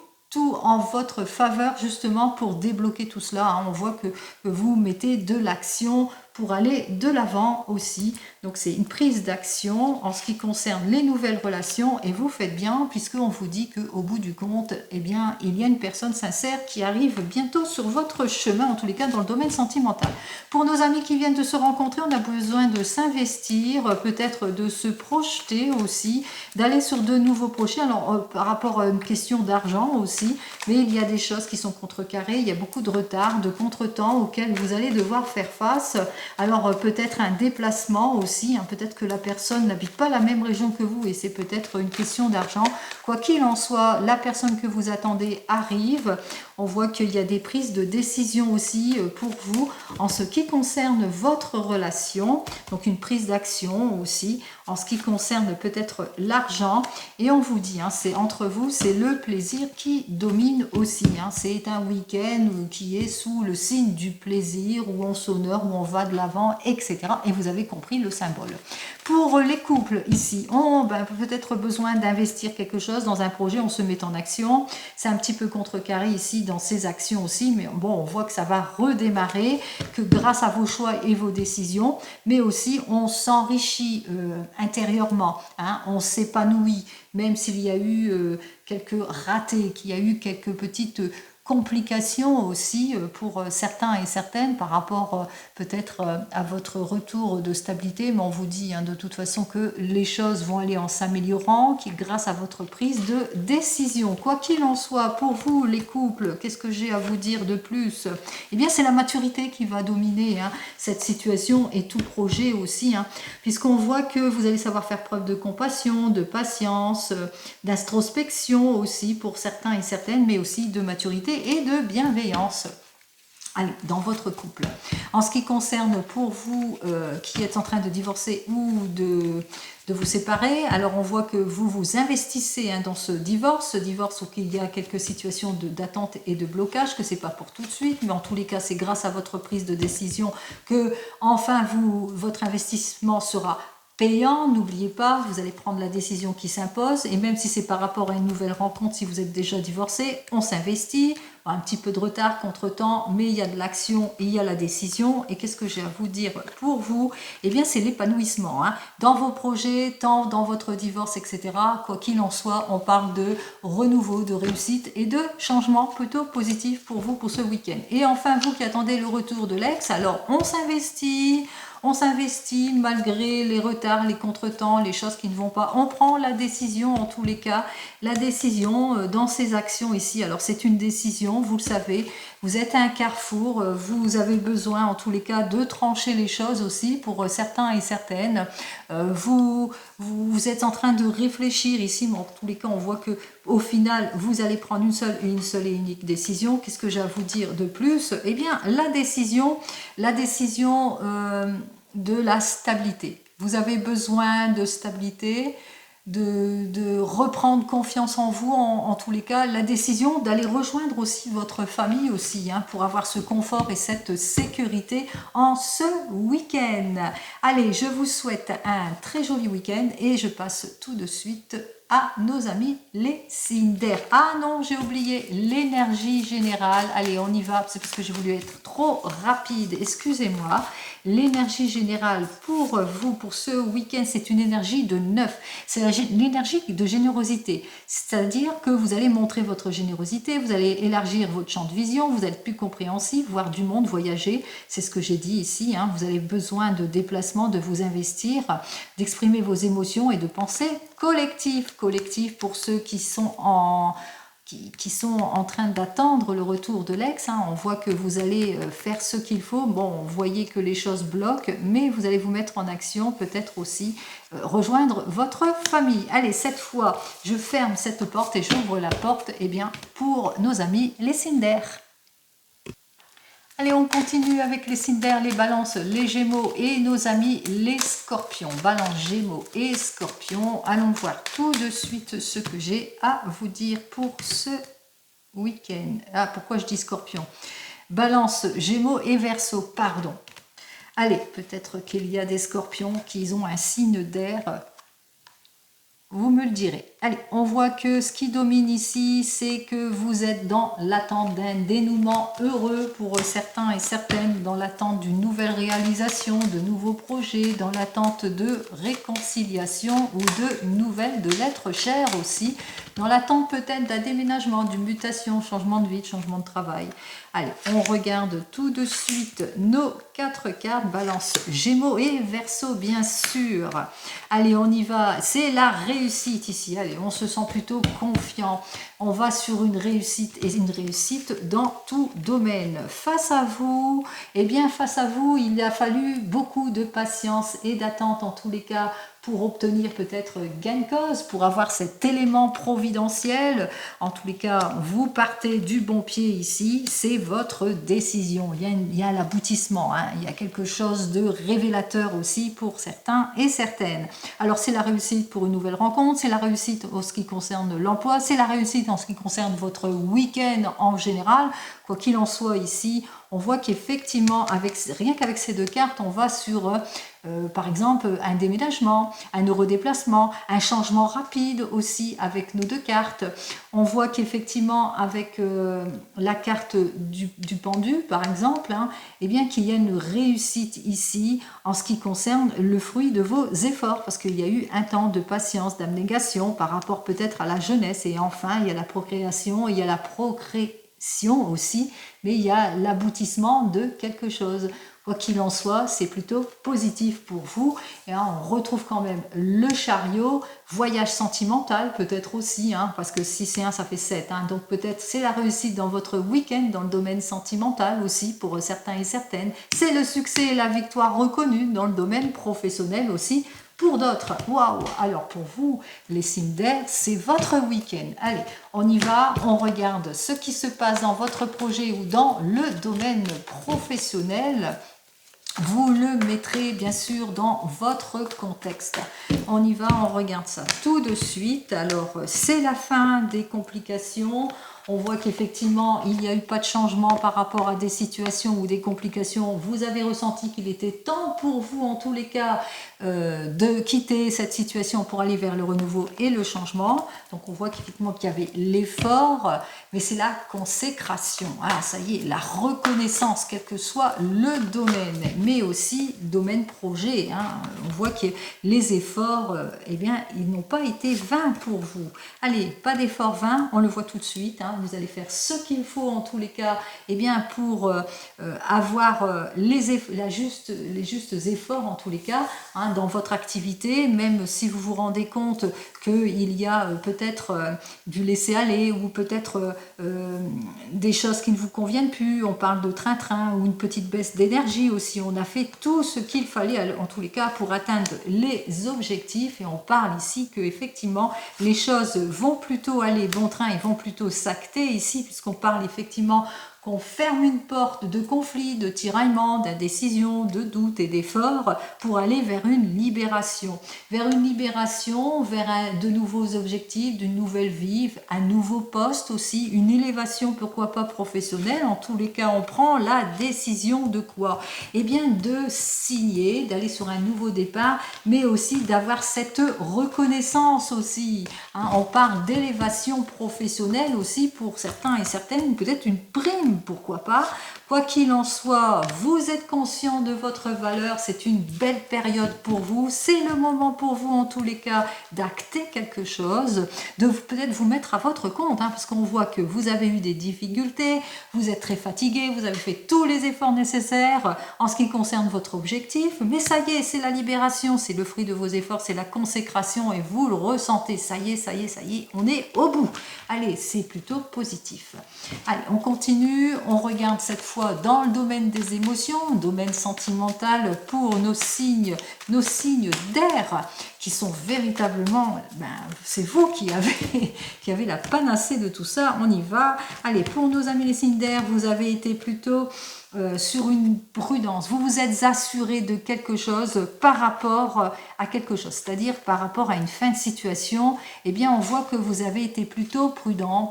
en votre faveur justement pour débloquer tout cela. On voit que vous mettez de l'action pour aller de l'avant aussi. Donc c'est une prise d'action en ce qui concerne les nouvelles relations et vous faites bien puisqu'on vous dit qu'au bout du compte, eh bien, il y a une personne sincère qui arrive bientôt sur votre chemin, en tous les cas dans le domaine sentimental. Pour nos amis qui viennent de se rencontrer, on a besoin de s'investir, peut-être de se projeter aussi, d'aller sur de nouveaux projets. Alors par rapport à une question d'argent aussi, mais il y a des choses qui sont contrecarrées, il y a beaucoup de retard, de contretemps auxquels vous allez devoir faire face. Alors peut-être un déplacement aussi, peut-être que la personne n'habite pas la même région que vous et c'est peut-être une question d'argent. Quoi qu'il en soit, la personne que vous attendez arrive. On voit qu'il y a des prises de décision aussi pour vous en ce qui concerne votre relation. Donc une prise d'action aussi en ce qui concerne peut-être l'argent. Et on vous dit, c'est entre vous, c'est le plaisir qui domine aussi. C'est un week-end qui est sous le signe du plaisir, où on s'honore, où on va de l'avant, etc. Et vous avez compris le symbole. Pour les couples, ici, on a peut-être besoin d'investir quelque chose dans un projet, on se met en action. C'est un petit peu contrecarré ici dans ces actions aussi, mais bon, on voit que ça va redémarrer, que grâce à vos choix et vos décisions, mais aussi on s'enrichit intérieurement, on s'épanouit, même s'il y a eu quelques ratés, qu'il y a eu quelques petites complications aussi pour certains et certaines par rapport peut-être à votre retour de stabilité, mais on vous dit de toute façon que les choses vont aller en s'améliorant, grâce à votre prise de décision. Quoi qu'il en soit, pour vous les couples, qu'est-ce que j'ai à vous dire de plus? Eh bien c'est la maturité qui va dominer cette situation et tout projet aussi, puisqu'on voit que vous allez savoir faire preuve de compassion, de patience, d'introspection aussi pour certains et certaines, mais aussi de maturité et de bienveillance. Allez, dans votre couple. En ce qui concerne pour vous qui êtes en train de divorcer ou de vous séparer, alors on voit que vous vous investissez dans ce divorce où il y a quelques situations d'attente et de blocage, que c'est pas pour tout de suite, mais en tous les cas c'est grâce à votre prise de décision que enfin votre investissement sera payant. N'oubliez pas, vous allez prendre la décision qui s'impose, et même si c'est par rapport à une nouvelle rencontre, si vous êtes déjà divorcé, on s'investit, un petit peu de retard, contre-temps, mais il y a de l'action, il y a la décision. Et qu'est-ce que j'ai à vous dire pour vous? Eh bien c'est l'épanouissement, dans vos projets, tant dans votre divorce, etc. Quoi qu'il en soit, on parle de renouveau, de réussite et de changement plutôt positif pour vous pour ce week-end. Et enfin, vous qui attendez le retour de l'ex, alors on s'investit malgré les retards, les contretemps, les choses qui ne vont pas. On prend la décision en tous les cas, la décision dans ces actions ici. Alors c'est une décision, vous le savez, vous êtes à un carrefour, vous avez besoin en tous les cas de trancher les choses aussi pour certains et certaines. Vous êtes en train de réfléchir ici, mais en tous les cas on voit que au final vous allez prendre une seule et unique décision. Qu'est-ce que j'ai à vous dire de plus? Eh bien la décision de la stabilité. Vous avez besoin de stabilité, de reprendre confiance en vous, en tous les cas, la décision d'aller rejoindre aussi votre famille aussi, pour avoir ce confort et cette sécurité en ce week-end. Allez, je vous souhaite un très joli week-end et je passe tout de suite à nos amis les signes d'air. Ah non, j'ai oublié l'énergie générale. Allez, on y va, c'est parce que j'ai voulu être trop rapide, excusez-moi. L'énergie générale pour vous, pour ce week-end, c'est une énergie de 9. C'est l'énergie de générosité. C'est-à-dire que vous allez montrer votre générosité, vous allez élargir votre champ de vision, vous allez être plus compréhensif, voir du monde, voyager. C'est ce que j'ai dit ici. Vous avez besoin de déplacement, de vous investir, d'exprimer vos émotions et de penser collectif pour ceux qui sont en train d'attendre le retour de l'ex. On voit que vous allez faire ce qu'il faut. Bon, vous voyez que les choses bloquent, mais vous allez vous mettre en action, peut-être aussi rejoindre votre famille. Allez, cette fois, je ferme cette porte et j'ouvre la porte pour nos amis les signes d'air. Allez, on continue avec les signes d'air, les balances, les gémeaux et nos amis les scorpions. Balance, gémeaux et scorpions. Allons voir tout de suite ce que j'ai à vous dire pour ce week-end. Ah, pourquoi je dis scorpion? Balance, gémeaux et verseau, pardon. Allez, peut-être qu'il y a des scorpions qui ont un signe d'air. Vous me le direz. Allez, on voit que ce qui domine ici, c'est que vous êtes dans l'attente d'un dénouement heureux pour certains et certaines, dans l'attente d'une nouvelle réalisation, de nouveaux projets, dans l'attente de réconciliation ou de nouvelles de l'être cher aussi, dans l'attente peut-être d'un déménagement, d'une mutation, changement de vie, changement de travail. Allez, on regarde tout de suite nos 4 cartes, balance, gémeaux et verseau bien sûr. Allez, on y va, c'est la réussite ici. Allez, on se sent plutôt confiant. On va sur une réussite et une réussite dans tout domaine. Face à vous, il a fallu beaucoup de patience et d'attente en tous les cas pour obtenir peut-être gain de cause, pour avoir cet élément providentiel. En tous les cas, vous partez du bon pied ici, c'est votre décision. Il y a l'aboutissement, il y a quelque chose de révélateur aussi pour certains et certaines. Alors c'est la réussite pour une nouvelle rencontre, c'est la réussite en ce qui concerne l'emploi, c'est la réussite en ce qui concerne votre week-end en général. Quoi qu'il en soit ici, on voit qu'effectivement, rien qu'avec ces 2 cartes, on va sur, par exemple, un déménagement, un heureux déplacement, un changement rapide aussi avec nos 2 cartes. On voit qu'effectivement, avec la carte du pendu, par exemple, qu'il y a une réussite ici en ce qui concerne le fruit de vos efforts, parce qu'il y a eu un temps de patience, d'abnégation par rapport peut-être à la jeunesse. Et enfin, il y a la procréation, il y a la aussi, mais il y a l'aboutissement de quelque chose. Quoi qu'il en soit, c'est plutôt positif pour vous. Et là, on retrouve quand même le chariot, voyage sentimental peut-être aussi, parce que si c'est 1, ça fait 7. Donc peut-être c'est la réussite dans votre week-end, dans le domaine sentimental aussi, pour certains et certaines. C'est le succès et la victoire reconnue dans le domaine professionnel aussi. Pour d'autres, waouh! Alors pour vous, les signes d'air, c'est votre week-end. Allez, on y va, on regarde ce qui se passe dans votre projet ou dans le domaine professionnel. Vous le mettrez bien sûr dans votre contexte. On y va, on regarde ça tout de suite. Alors, c'est la fin des complications. On voit qu'effectivement, il n'y a eu pas de changement par rapport à des situations ou des complications. Vous avez ressenti qu'il était temps pour vous, en tous les cas, de quitter cette situation pour aller vers le renouveau et le changement. Donc, on voit qu'effectivement qu'il y avait l'effort, mais c'est la consécration. Ah, ça y est, la reconnaissance, quel que soit le domaine, mais aussi le domaine projet. On voit que les efforts, eh bien, ils n'ont pas été vains pour vous. Allez, pas d'efforts vains, on le voit tout de suite. Vous allez faire ce qu'il faut en tous les cas, eh bien, pour avoir les justes efforts en tous les cas dans votre activité, même si vous vous rendez compte qu'il y a peut-être du laisser-aller ou peut-être des choses qui ne vous conviennent plus. On parle de train-train ou une petite baisse d'énergie aussi. On a fait tout ce qu'il fallait en tous les cas pour atteindre les objectifs et on parle ici que effectivement les choses vont plutôt aller bon train et vont plutôt s'acter ici puisqu'on parle effectivement qu'on ferme une porte de conflit, de tiraillement, d'indécision, de doute et d'effort pour aller vers une libération. Vers de nouveaux objectifs, d'une nouvelle vie, un nouveau poste aussi, une élévation, pourquoi pas professionnelle. En tous les cas, on prend la décision de quoi? Eh bien, de signer, d'aller sur un nouveau départ, mais aussi d'avoir cette reconnaissance aussi. On parle d'élévation professionnelle aussi pour certains et certaines, peut-être une prime, pourquoi pas. Quoi qu'il en soit, vous êtes conscient de votre valeur, c'est une belle période pour vous, c'est le moment pour vous en tous les cas d'acter quelque chose, de peut-être vous mettre à votre compte, parce qu'on voit que vous avez eu des difficultés, vous êtes très fatigué, vous avez fait tous les efforts nécessaires en ce qui concerne votre objectif, mais ça y est, c'est la libération, c'est le fruit de vos efforts, c'est la consécration et vous le ressentez, ça y est, on est au bout. Allez, c'est plutôt positif. Allez, on continue, on regarde cette fois dans le domaine des émotions, domaine sentimental pour nos signes d'air qui sont véritablement, c'est vous qui avez la panacée de tout ça. On y va. Allez, pour nos amis les signes d'air, vous avez été plutôt sur une prudence. Vous vous êtes assuré de quelque chose par rapport à quelque chose, c'est-à-dire par rapport à une fin de situation. Eh bien, on voit que vous avez été plutôt prudent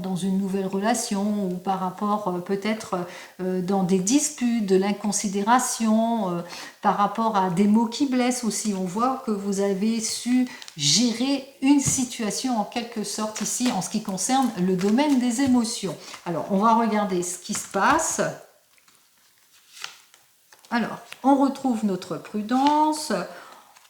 dans une nouvelle relation ou par rapport peut-être dans des disputes, de l'inconsidération, par rapport à des mots qui blessent aussi. On voit que vous avez su gérer une situation en quelque sorte ici en ce qui concerne le domaine des émotions. Alors, on va regarder ce qui se passe. Alors, on retrouve notre prudence.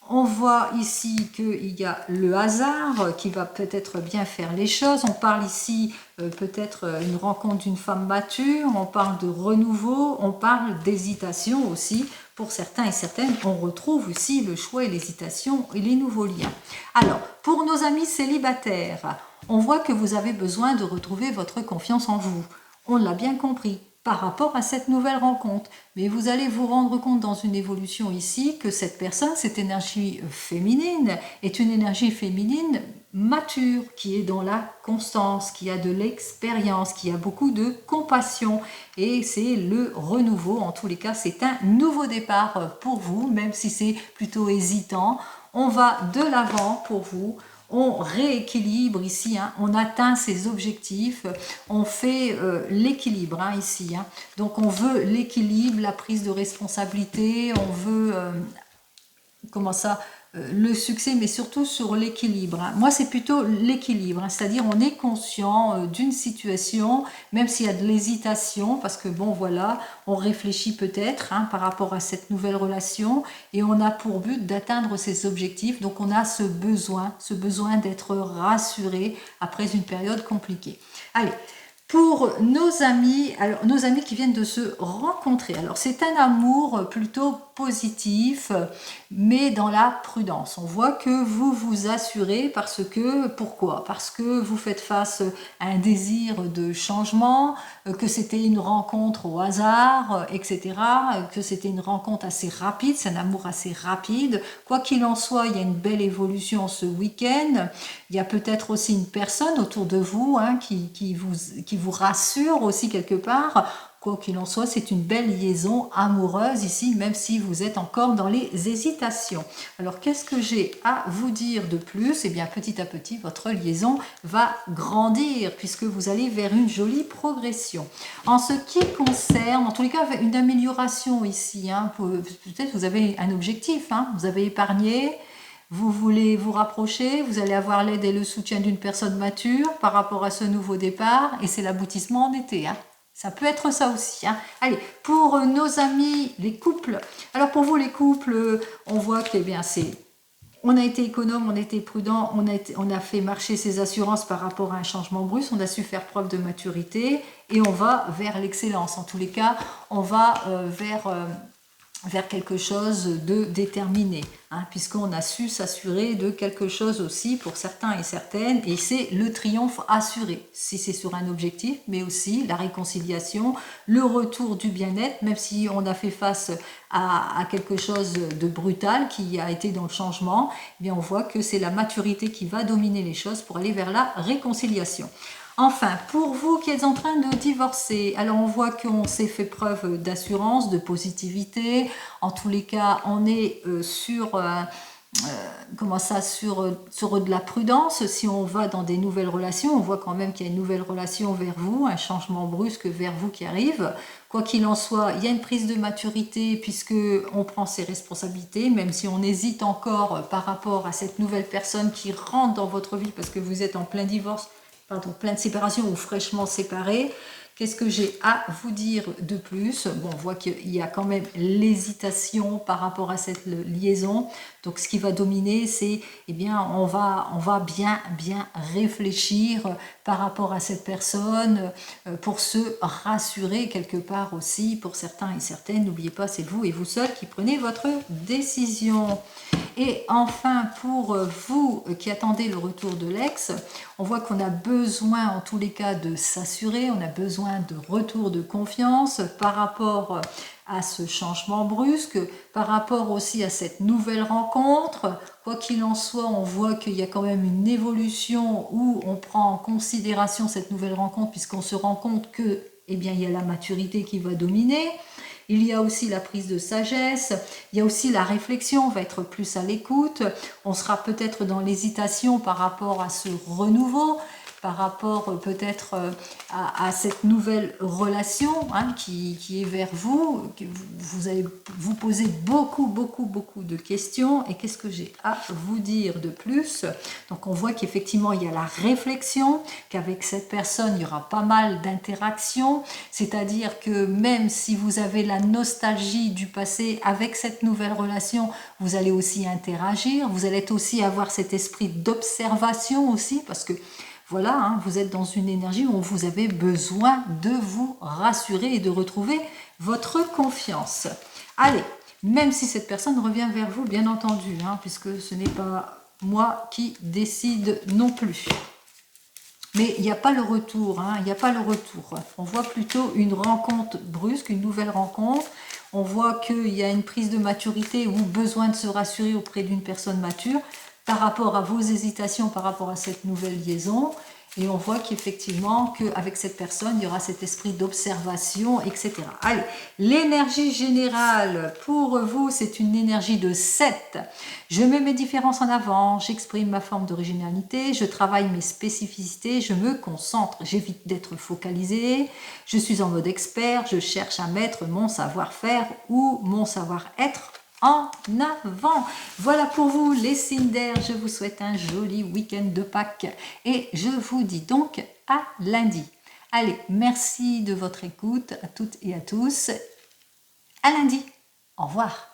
On voit ici qu'il y a le hasard qui va peut-être bien faire les choses. On parle ici peut-être une rencontre d'une femme mature. On parle de renouveau. On parle d'hésitation aussi. Pour certains et certaines, on retrouve aussi le choix et l'hésitation et les nouveaux liens. Alors, pour nos amis célibataires, on voit que vous avez besoin de retrouver votre confiance en vous. On l'a bien compris par rapport à cette nouvelle rencontre. Mais vous allez vous rendre compte dans une évolution ici que cette personne, cette énergie féminine, est une énergie féminine mature, qui est dans la constance, qui a de l'expérience, qui a beaucoup de compassion. Et c'est le renouveau, en tous les cas, c'est un nouveau départ pour vous, même si c'est plutôt hésitant. On va de l'avant pour vous. On rééquilibre ici, on atteint ses objectifs, on fait l'équilibre ici. Donc on veut l'équilibre, la prise de responsabilité, on veut le succès, mais surtout sur l'équilibre. Moi, c'est plutôt l'équilibre, c'est-à-dire on est conscient d'une situation, même s'il y a de l'hésitation, parce que bon, voilà, on réfléchit peut-être par rapport à cette nouvelle relation, et on a pour but d'atteindre ses objectifs. Donc, on a ce besoin d'être rassuré après une période compliquée. Allez. Pour nos amis, alors nos amis qui viennent de se rencontrer, alors c'est un amour plutôt positif, mais dans la prudence. On voit que vous vous assurez parce que, pourquoi? Parce que vous faites face à un désir de changement, que c'était une rencontre au hasard, etc., que c'était une rencontre assez rapide, c'est un amour assez rapide. Quoi qu'il en soit, il y a une belle évolution ce week-end. Il y a peut-être aussi une personne autour de vous qui vous rassure aussi quelque part. Quoi qu'il en soit, c'est une belle liaison amoureuse ici, même si vous êtes encore dans les hésitations. Alors, qu'est-ce que j'ai à vous dire de plus? Eh bien, petit à petit, votre liaison va grandir, puisque vous allez vers une jolie progression. En ce qui concerne, en tous les cas, une amélioration ici, peut-être vous avez un objectif, vous avez épargné, vous voulez vous rapprocher, vous allez avoir l'aide et le soutien d'une personne mature par rapport à ce nouveau départ, et c'est l'aboutissement en été. Ça peut être ça aussi. Allez, pour nos amis, les couples. Alors pour vous, les couples, on voit que on a été économe, on a été prudent, on a fait marcher ses assurances par rapport à un changement brusque, on a su faire preuve de maturité et on va vers l'excellence. En tous les cas, on va vers quelque chose de déterminé, puisqu'on a su s'assurer de quelque chose aussi pour certains et certaines, et c'est le triomphe assuré, si c'est sur un objectif, mais aussi la réconciliation, le retour du bien-être, même si on a fait face à quelque chose de brutal qui a été dans le changement, eh bien on voit que c'est la maturité qui va dominer les choses pour aller vers la réconciliation. Enfin, pour vous qui êtes en train de divorcer, alors on voit qu'on s'est fait preuve d'assurance, de positivité. En tous les cas, on est sur de la prudence. Si on va dans des nouvelles relations, on voit quand même qu'il y a une nouvelle relation vers vous, un changement brusque vers vous qui arrive. Quoi qu'il en soit, il y a une prise de maturité puisque on prend ses responsabilités, même si on hésite encore par rapport à cette nouvelle personne qui rentre dans votre vie parce que vous êtes en plein divorce, plein de séparation ou fraîchement séparés. Qu'est-ce que j'ai à vous dire de plus? Bon, on voit qu'il y a quand même l'hésitation par rapport à cette liaison. Donc, ce qui va dominer, c'est, on va bien réfléchir par rapport à cette personne pour se rassurer quelque part aussi. Pour certains et certaines, n'oubliez pas, c'est vous et vous seul qui prenez votre décision. Et enfin, pour vous qui attendez le retour de l'ex, on voit qu'on a besoin en tous les cas de s'assurer, on a besoin de retour de confiance par rapport à ce changement brusque, par rapport aussi à cette nouvelle rencontre. Quoi qu'il en soit, on voit qu'il y a quand même une évolution où on prend en considération cette nouvelle rencontre puisqu'on se rend compte que, il y a la maturité qui va dominer. Il y a aussi la prise de sagesse, il y a aussi la réflexion, on va être plus à l'écoute, on sera peut-être dans l'hésitation par rapport à ce renouveau, par rapport peut-être à cette nouvelle relation qui est vers vous. Vous allez vous poser beaucoup de questions. Et qu'est-ce que j'ai à vous dire de plus? Donc on voit qu'effectivement il y a la réflexion, qu'avec cette personne il y aura pas mal d'interactions, c'est-à-dire que même si vous avez la nostalgie du passé, avec cette nouvelle relation, vous allez aussi interagir, vous allez aussi avoir cet esprit d'observation aussi, parce que voilà, vous êtes dans une énergie où vous avez besoin de vous rassurer et de retrouver votre confiance. Allez, même si cette personne revient vers vous, bien entendu, puisque ce n'est pas moi qui décide non plus. Mais il n'y a pas le retour, il n'y a pas le retour. On voit plutôt une rencontre brusque, une nouvelle rencontre. On voit qu'il y a une prise de maturité ou besoin de se rassurer auprès d'une personne mature par rapport à vos hésitations, par rapport à cette nouvelle liaison. Et on voit qu'effectivement, qu'avec cette personne, il y aura cet esprit d'observation, etc. Allez, l'énergie générale pour vous, c'est une énergie de 7. Je mets mes différences en avant, j'exprime ma forme d'originalité, je travaille mes spécificités, je me concentre, j'évite d'être focalisée, je suis en mode expert, je cherche à mettre mon savoir-faire ou mon savoir-être en avant. Voilà pour vous les signes d'air, je vous souhaite un joli week-end de Pâques et je vous dis donc à lundi. Allez, merci de votre écoute à toutes et à tous. À lundi. Au revoir.